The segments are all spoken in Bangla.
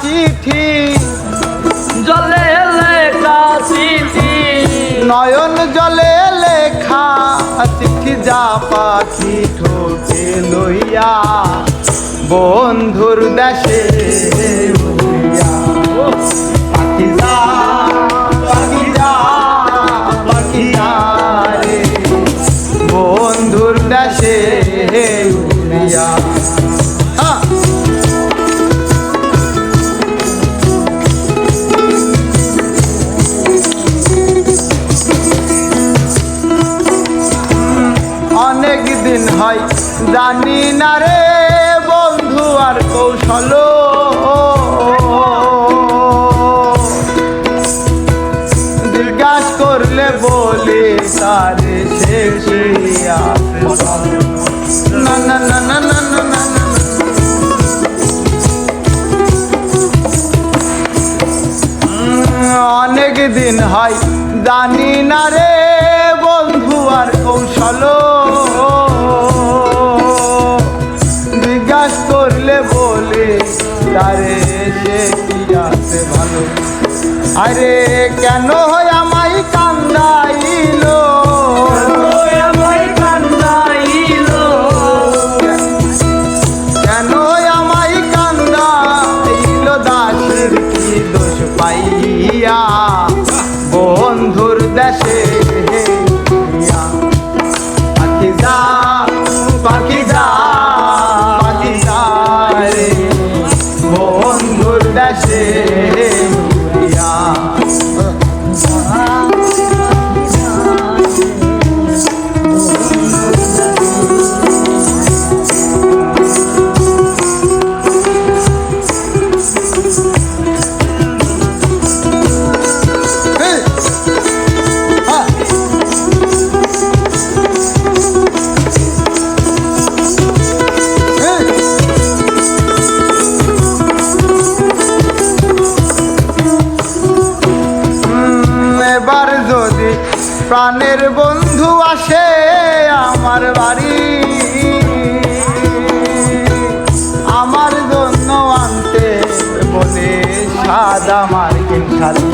চিঠি, জলে লেখা চিঠি, নয়ন জলে লেখা চিঠি যা পাখি ঠোঁটে লইয়া বন্ধুর দেশে উড়িয়া। পাখি যা, পাখি যা, পাখি যা রে বন্ধুর দেশে উড়িয়া। অনেক দিন হয় জানি না রে বন্ধু আর কৌশল, জিজ্ঞাসা করলে বলে তারে শেষে না না না না না না না না। অনেক দিন হয় জানি না রে বন্ধু আর কৌশল, জিজ্ঞাসা করলে বলে তারে সে কি আছে ভালো। আরে কেন আমায় কান্দাইল, আমায় কান্দাইল, কেন আমায় কান্দাইল দাসের কি দোষ পাইয়া বন্ধুর দেশে। পাখি যা, পাখি যা, পাখি যা রে বন্ধুর দেশে উড়িয়া। এবার যদি প্রাণের বন্ধু আসে আমার বাড়ি, আমার জন্য আনতে বলে সাদা মার্কিন শাড়ি।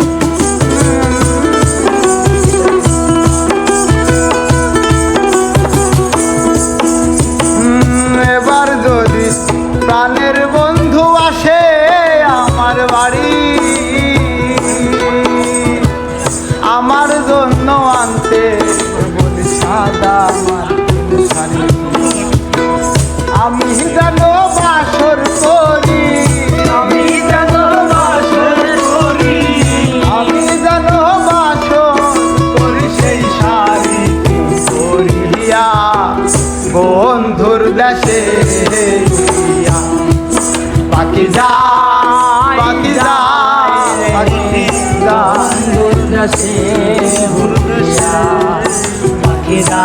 এবার যদি প্রাণের বন্ধু আসে আমার বাড়ি, আমার জন্য আনতে বলি সাদা মার্কিন শাড়ি। আমি যেন বাসর করি, আমি যেন বাসর করি, আমি যেন বাসর করি সেই শাড়ি পরিয়া বন্ধুর দেশে উড়িয়া। পাখি যা, পাখি যা, পাখি যা দেশে উড়িয়া। পাখি যা।